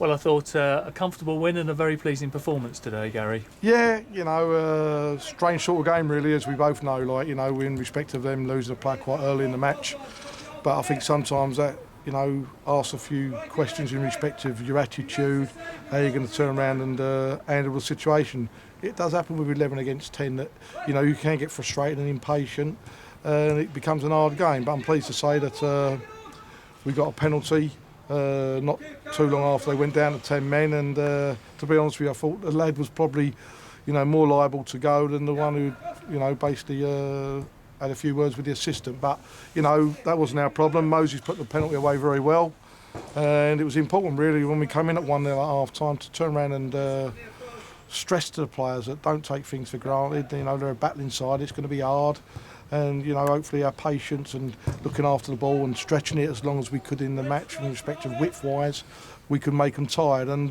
Well, I thought a comfortable win and a very pleasing performance today, Gary. Yeah, strange sort of game really, as we both know. Like, in respect of them losing a player quite early in the match, but I think sometimes that asks a few questions in respect of your attitude, how you're going to turn around and handle the situation. It does happen with 11 against 10 that you can get frustrated and impatient, and it becomes an hard game. But I'm pleased to say that we got a penalty. Not too long after they went down to 10 men, and to be honest with you, I thought the lad was probably more liable to go than the one who basically had a few words with the assistant. But that wasn't our problem. Moses put the penalty away very well, and it was important really when we came in at 1-0 at half time to turn around and stress to the players that don't take things for granted. They're a battling side, it's going to be hard. And hopefully our patience and looking after the ball and stretching it as long as we could in the match in respect of width-wise, we could make them tired. And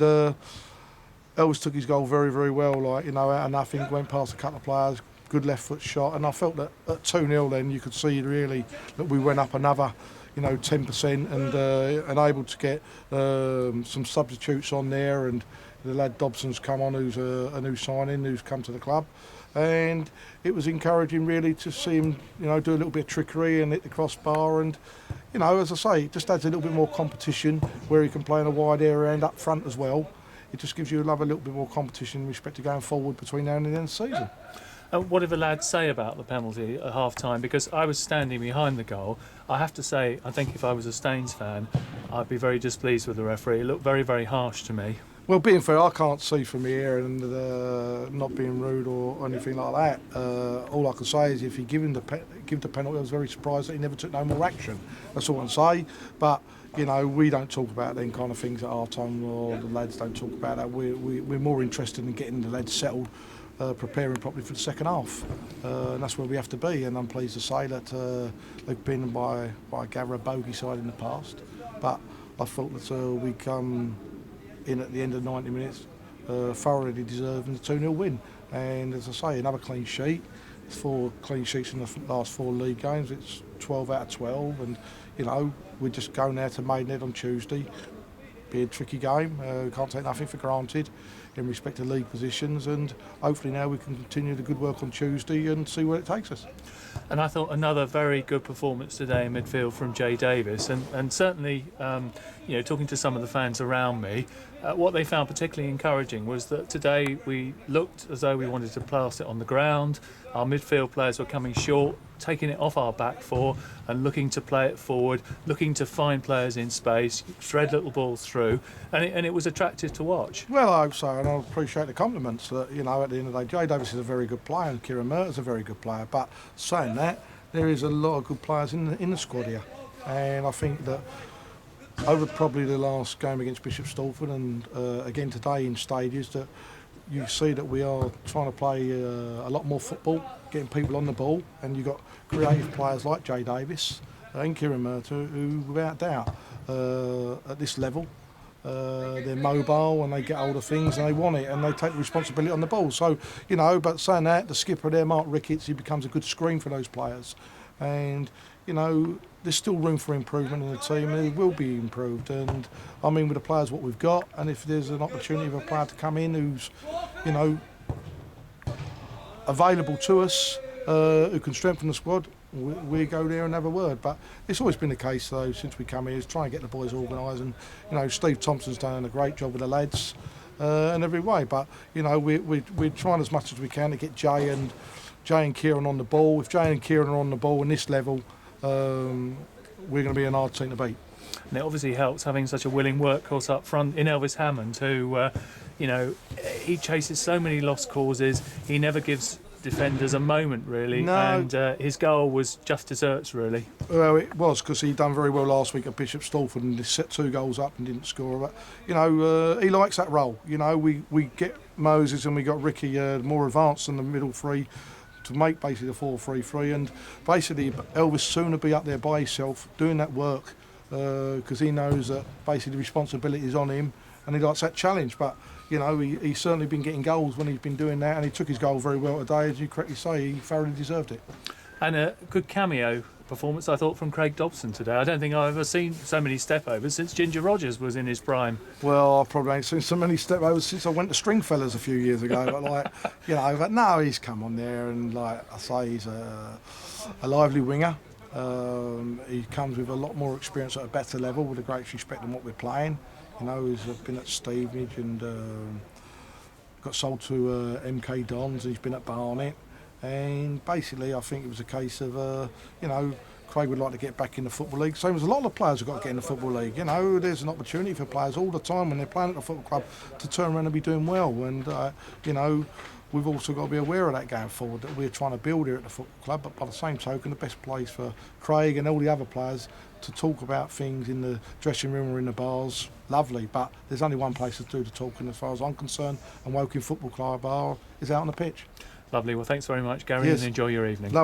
Elvis took his goal very, very well. Out of nothing, went past a couple of players, good left foot shot. And I felt that at 2-0 then you could see really that we went up another 10% and able to get some substitutes on there. And the lad Dobson's come on, who's a new signing, who's come to the club. And it was encouraging really to see him, do a little bit of trickery and hit the crossbar. And, as I say, it just adds a little bit more competition where he can play in a wide area and up front as well. It just gives you a little bit more competition in respect to going forward between now and the end of the season. What did the lads say about the penalty at half-time? Because I was standing behind the goal. I have to say, I think if I was a Staines fan, I'd be very displeased with the referee. It looked very, very harsh to me. Well, being fair, I can't see from here and not being rude or anything like that. All I can say is if he give the penalty, I was very surprised that he never took no more action. That's all I can say. But, we don't talk about them kind of things at half-time, or the lads don't talk about that. We're more interested in getting the lads settled, preparing properly for the second half. And that's where we have to be. And I'm pleased to say that they've been by a bogey side in the past. But I thought that we come in at the end of 90 minutes, thoroughly deserving the 2-0 win. And as I say, another clean sheet. It's 4 clean sheets in the last 4 league games. It's 12 out of 12, and we're just going there to Maidenhead on Tuesday. Be a tricky game. We can't take nothing for granted in respect to league positions, and hopefully now we can continue the good work on Tuesday and see where it takes us. And I thought another very good performance today in midfield from Jay Davis, and certainly talking to some of the fans around me, what they found particularly encouraging was that today we looked as though we wanted to pass it on the ground. Our midfield players were coming short, taking it off our back four and looking to play it forward, looking to find players in space, thread little balls through, and it was attractive to watch. Well, I hope so, and I appreciate the compliments. That at the end of the day, Jay Davis is a very good player, and Kieran Murtaugh's a very good player. But saying that, there is a lot of good players in the squad here, and I think that over probably the last game against Bishop Stortford and again today in stages, that you see that we are trying to play a lot more football, getting people on the ball, and you've got creative players like Jay Davis and Kieran Murtaugh who, without doubt, at this level, they're mobile and they get hold of things and they want it and they take the responsibility on the ball. So, but saying that, the skipper there, Mark Ricketts, he becomes a good screen for those players. And, there's still room for improvement in the team, and it will be improved. And I mean, with the players what we've got, and if there's an opportunity for a player to come in who's, available to us, who can strengthen the squad, we go there and have a word. But it's always been the case, though, since we come here, is try and get the boys organised. And, Steve Thompson's done a great job with the lads in every way. But, we're trying as much as we can to get Jay and Kieran on the ball. If Jay and Kieran are on the ball in this level, we're going to be an hard team to beat. And it obviously helps having such a willing workhorse up front in Elvis Hammond, who, he chases so many lost causes. He never gives defenders a moment, really. No. And his goal was just desserts, really. Well, it was, because he done very well last week at Bishop Stortford and set 2 goals up and didn't score. But, he likes that role. We get Moses and we got Ricky more advanced than the middle 3 to make basically the 4-3-3, and basically Elvis sooner be up there by himself doing that work, because he knows that basically the responsibility is on him and he likes that challenge. But he's certainly been getting goals when he's been doing that, and he took his goal very well today, as you correctly say. He thoroughly deserved it. And a good cameo performance, I thought, from Craig Dobson today. I don't think I've ever seen so many step overs since Ginger Rogers was in his prime. Well, I probably ain't seen so many step overs since I went to Stringfellas a few years ago. But like, you know, but no, he's come on there, and like I say, he's a lively winger. He comes with a lot more experience at a better level, with a great respect than what we're playing. You know, he's been at Stevenage and got sold to MK Dons, and he's been at Barnet. And basically, I think it was a case of, you know, Craig would like to get back in the Football League. Same as a lot of the players have got to get in the Football League. You know, there's an opportunity for players all the time when they're playing at the football club to turn around and be doing well. And, you know, we've also got to be aware of that going forward, that we're trying to build here at the football club. But by the same token, the best place for Craig and all the other players to talk about things in the dressing room or in the bars, lovely. But there's only one place to do the talking as far as I'm concerned, and Woking Football Club Bar is out on the pitch. Lovely. Well, thanks very much, Gary, Yes. and enjoy your evening. Lovely.